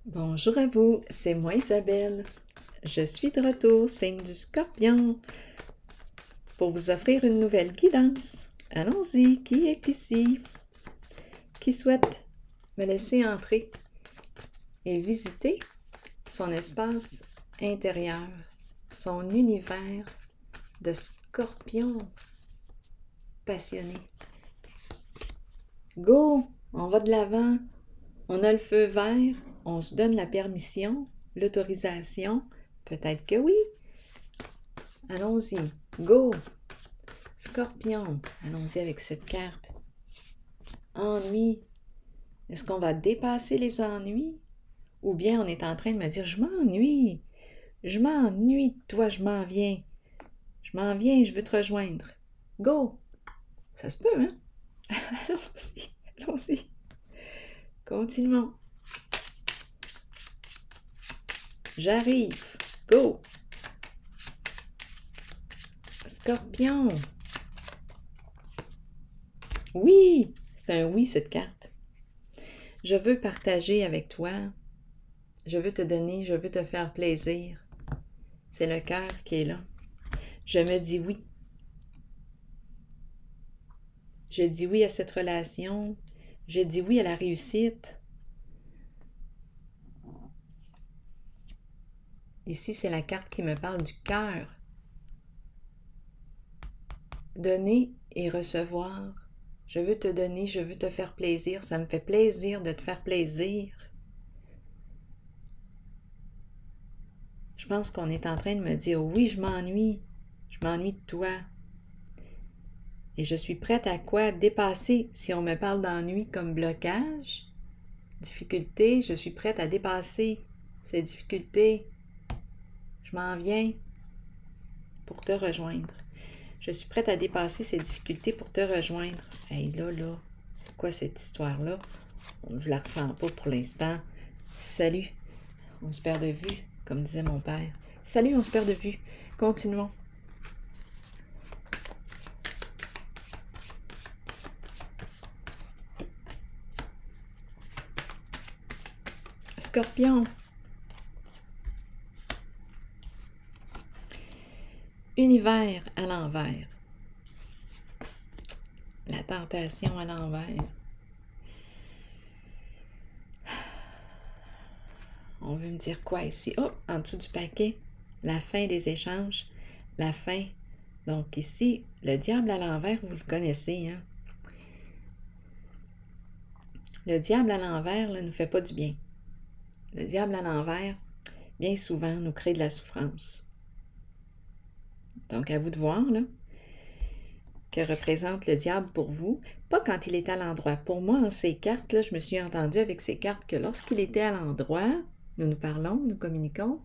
Bonjour à vous, c'est moi Isabelle. Je suis de retour, signe du Scorpion, pour vous offrir une nouvelle guidance. Allons-y, qui est ici? Qui souhaite me laisser entrer et visiter son espace intérieur, son univers de Scorpion passionné? Go! On va de l'avant, on a le feu vert, on se donne la permission, l'autorisation, peut-être que oui. Allons-y, go! Scorpion, allons-y avec cette carte. Ennui. Est-ce qu'on va dépasser les ennuis? Ou bien on est en train de me dire, je m'ennuie de toi, je m'en viens, je veux te rejoindre. Go! Ça se peut, hein? Allons-y. Continuons. J'arrive. Go! Scorpion. Oui! C'est un oui, cette carte. Je veux partager avec toi. Je veux te donner, je veux te faire plaisir. C'est le cœur qui est là. Je me dis oui. Je dis oui à cette relation. Je dis oui à la réussite. Ici, c'est la carte qui me parle du cœur. Donner et recevoir. Je veux te donner, je veux te faire plaisir. Ça me fait plaisir de te faire plaisir. Je pense qu'on est en train de me dire, oui, je m'ennuie de toi. Et je suis prête à quoi? Dépasser, si on me parle d'ennui comme blocage, difficulté, je suis prête à dépasser ces difficultés. Je m'en viens pour te rejoindre. Je suis prête à dépasser ces difficultés pour te rejoindre. Hey, là, c'est quoi cette histoire-là? Je la ressens pas pour l'instant. Salut, on se perd de vue, comme disait mon père. Salut, on se perd de vue. Continuons. Scorpion. Univers à l'envers. La tentation à l'envers. On veut me dire quoi ici? Oh, en dessous du paquet, la fin des échanges, la fin. Donc ici, le diable à l'envers, vous le connaissez, hein? Le diable à l'envers ne nous fait pas du bien. Le diable à l'envers, bien souvent, nous crée de la souffrance. Donc, à vous de voir, là, que représente le diable pour vous. Pas quand il est à l'endroit. Pour moi, en ces cartes, là, je me suis entendue avec ces cartes que lorsqu'il était à l'endroit, nous parlons, nous communiquons,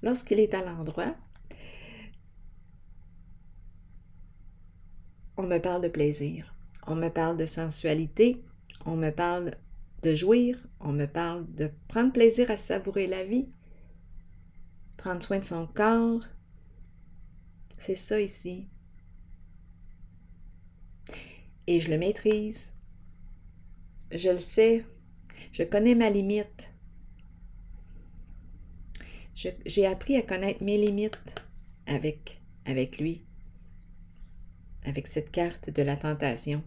lorsqu'il est à l'endroit, on me parle de plaisir, on me parle de sensualité, on me parle de jouir, on me parle de prendre plaisir à savourer la vie, prendre soin de son corps. C'est ça ici. Et je le maîtrise. Je le sais. Je connais ma limite. J'ai appris à connaître mes limites avec lui, avec cette carte de la tentation.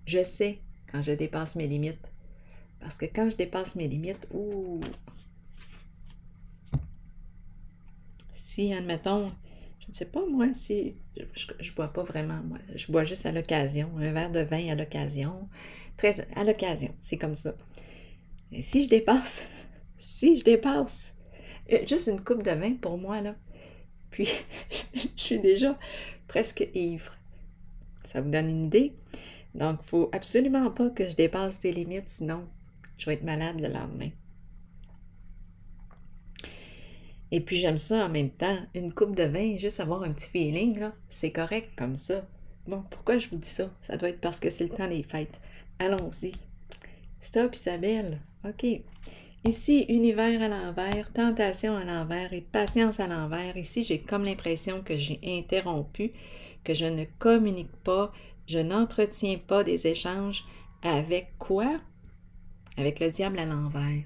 Je sais quand je dépasse mes limites. Parce que quand je dépasse mes limites, si, admettons, je ne sais pas moi, si je bois pas vraiment, moi, je bois juste à l'occasion, un verre de vin à l'occasion, très à l'occasion, c'est comme ça. Et si je dépasse, juste une coupe de vin pour moi, là, puis je suis déjà presque ivre. Ça vous donne une idée? Donc, il ne faut absolument pas que je dépasse des limites, sinon je vais être malade le lendemain. Et puis j'aime ça en même temps, une coupe de vin, juste avoir un petit feeling, là, c'est correct comme ça. Bon, pourquoi je vous dis ça? Ça doit être parce que c'est le temps des fêtes. Allons-y. Stop Isabelle. OK. Ici, univers à l'envers, tentation à l'envers et patience à l'envers. Ici, j'ai comme l'impression que j'ai interrompu, que je ne communique pas, je n'entretiens pas des échanges avec quoi? Avec le diable à l'envers.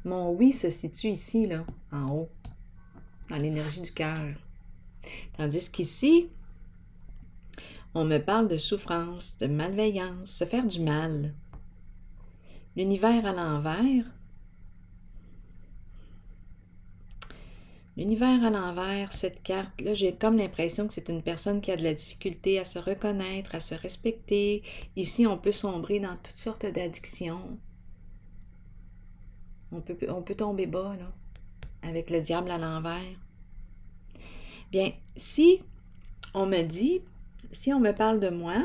Mon oui se situe ici, là, en haut, dans l'énergie du cœur. Tandis qu'ici, on me parle de souffrance, de malveillance, se faire du mal. L'univers à l'envers. L'univers à l'envers, cette carte-là, j'ai comme l'impression que c'est une personne qui a de la difficulté à se reconnaître, à se respecter. Ici, on peut sombrer dans toutes sortes d'addictions. On peut tomber bas, là, avec le diable à l'envers. Bien, si on me dit, si on me parle de moi,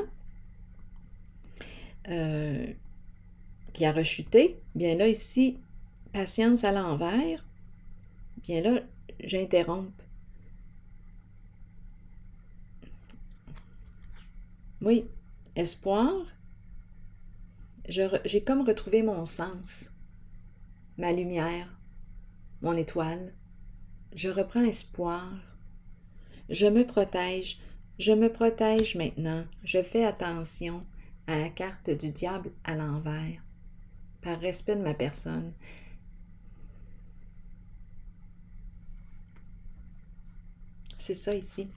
qui a rechuté, bien là, ici, patience à l'envers, bien là, j'interromps. Oui, espoir, j'ai comme retrouvé mon sens, ma lumière, mon étoile. Je reprends espoir. Je me protège maintenant. Je fais attention à la carte du diable à l'envers, par respect de ma personne. C'est ça ici.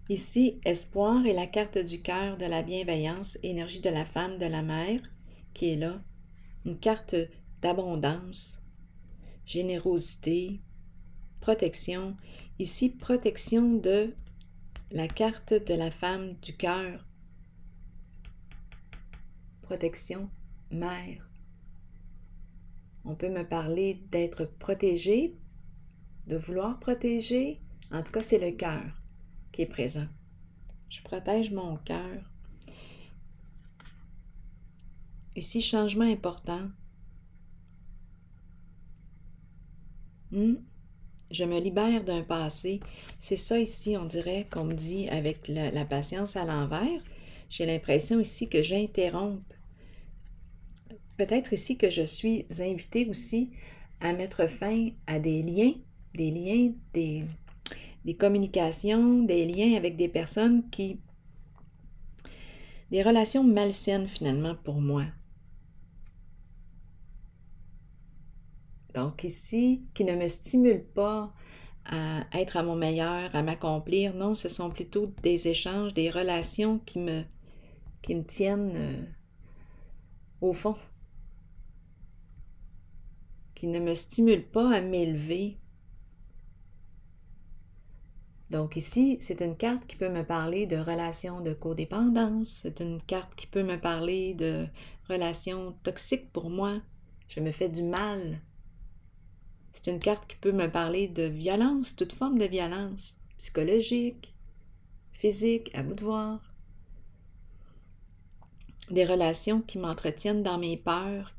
Ici, espoir est la carte du cœur, de la bienveillance, énergie de la femme, de la mère, qui est là. Une carte d'abondance, générosité, protection. Ici, protection de la carte de la femme du cœur. Protection, mère. On peut me parler d'être protégé, de vouloir protéger. En tout cas, c'est le cœur qui est présent. Je protège mon cœur. Ici, changement important. Je me libère d'un passé. C'est ça ici, on dirait, qu'on me dit avec la patience à l'envers. J'ai l'impression ici que j'interromps. Peut-être ici que je suis invitée aussi à mettre fin à des liens, des communications, des liens avec des personnes des relations malsaines finalement pour moi. Donc ici, qui ne me stimulent pas à être à mon meilleur, à m'accomplir. Non, ce sont plutôt des échanges, des relations qui me tiennent au fond, qui ne me stimulent pas à m'élever. Donc ici, c'est une carte qui peut me parler de relations de codépendance. C'est une carte qui peut me parler de relations toxiques pour moi. Je me fais du mal. C'est une carte qui peut me parler de violence, toute forme de violence, psychologique, physique, à vous de voir. Des relations qui m'entretiennent dans mes peurs.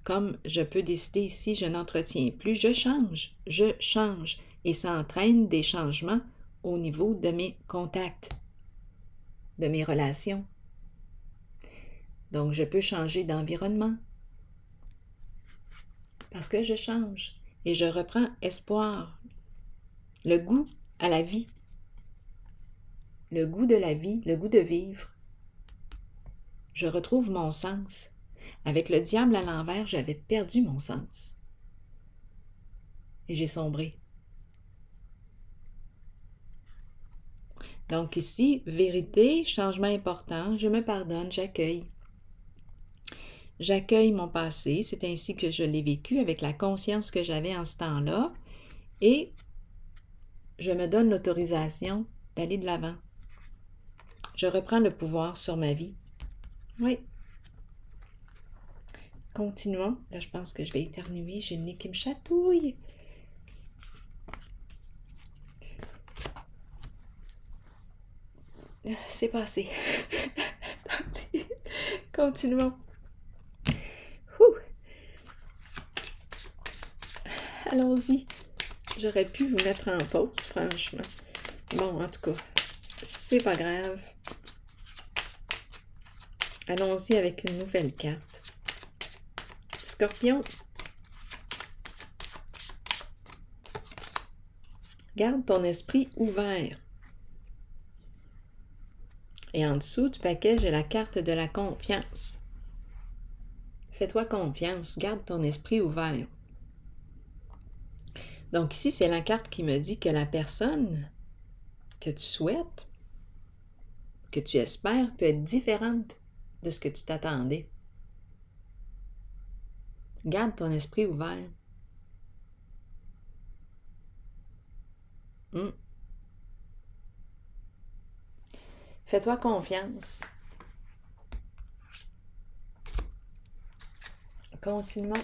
Comme je peux décider ici, je n'entretiens plus, je change. Et ça entraîne des changements au niveau de mes contacts, de mes relations. Donc, je peux changer d'environnement parce que je change et je reprends espoir, le goût à la vie, le goût de la vie, le goût de vivre. Je retrouve mon sens. Avec le diable à l'envers, j'avais perdu mon sens et j'ai sombré. Donc ici, vérité, changement important, je me pardonne, j'accueille. J'accueille mon passé, c'est ainsi que je l'ai vécu avec la conscience que j'avais en ce temps-là et je me donne l'autorisation d'aller de l'avant. Je reprends le pouvoir sur ma vie. Oui. Continuons. Là, je pense que je vais éternuer. J'ai le nez qui me chatouille. C'est passé. Continuons. Allons-y. J'aurais pu vous mettre en pause, franchement. Bon, en tout cas, c'est pas grave. Allons-y avec une nouvelle carte. Scorpion. Garde ton esprit ouvert. Et en dessous du paquet, j'ai la carte de la confiance. Fais-toi confiance, garde ton esprit ouvert. Donc ici, c'est la carte qui me dit que la personne que tu souhaites, que tu espères, peut être différente de ce que tu t'attendais. Garde ton esprit ouvert. Fais-toi confiance. Continuons.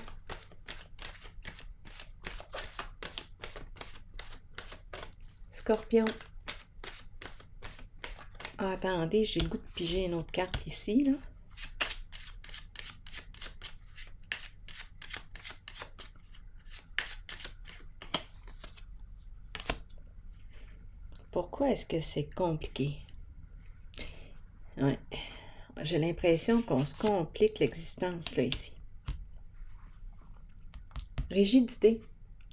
Scorpion. Ah, attendez, j'ai le goût de piger une autre carte ici, là. Pourquoi est-ce que c'est compliqué? Ouais. J'ai l'impression qu'on se complique l'existence, là, ici. Rigidité.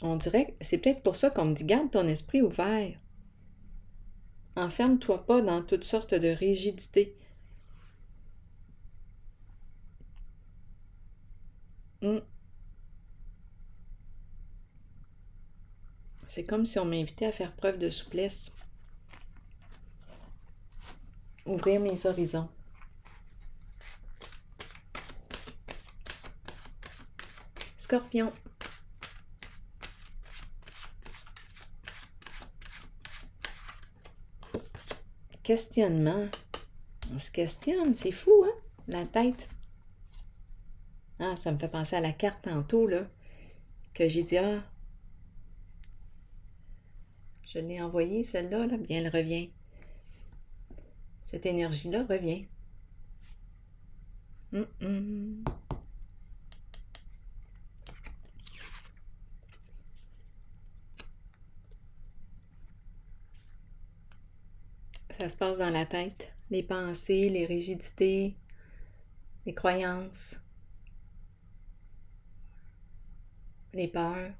On dirait que c'est peut-être pour ça qu'on me dit « garde ton esprit ouvert ». Enferme-toi pas dans toutes sortes de rigidités. C'est comme si on m'invitait à faire preuve de souplesse. Ouvrir mes horizons. Scorpion. Questionnement. On se questionne, c'est fou, hein? La tête. Ah, ça me fait penser à la carte tantôt, là, que j'ai dit, ah, je l'ai envoyée, celle-là, là, bien, elle revient. Cette énergie-là revient. Ça se passe dans la tête. Les pensées, les rigidités, les croyances, les peurs.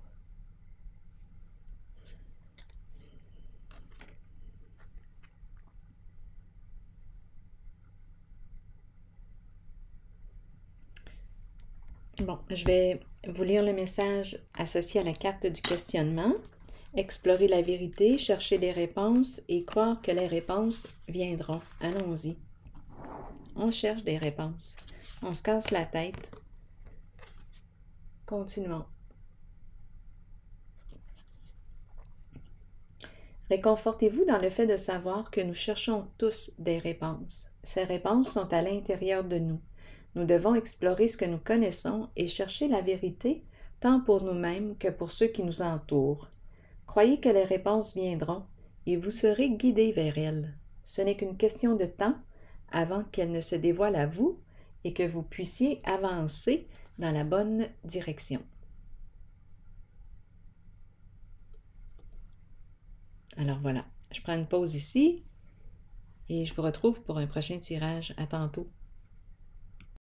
Bon, je vais vous lire le message associé à la carte du questionnement. Explorer la vérité, chercher des réponses et croire que les réponses viendront. Allons-y. On cherche des réponses. On se casse la tête. Continuons. Réconfortez-vous dans le fait de savoir que nous cherchons tous des réponses. Ces réponses sont à l'intérieur de nous. Nous devons explorer ce que nous connaissons et chercher la vérité, tant pour nous-mêmes que pour ceux qui nous entourent. Croyez que les réponses viendront et vous serez guidés vers elles. Ce n'est qu'une question de temps avant qu'elles ne se dévoilent à vous et que vous puissiez avancer dans la bonne direction. Alors voilà, je prends une pause ici et je vous retrouve pour un prochain tirage. À tantôt.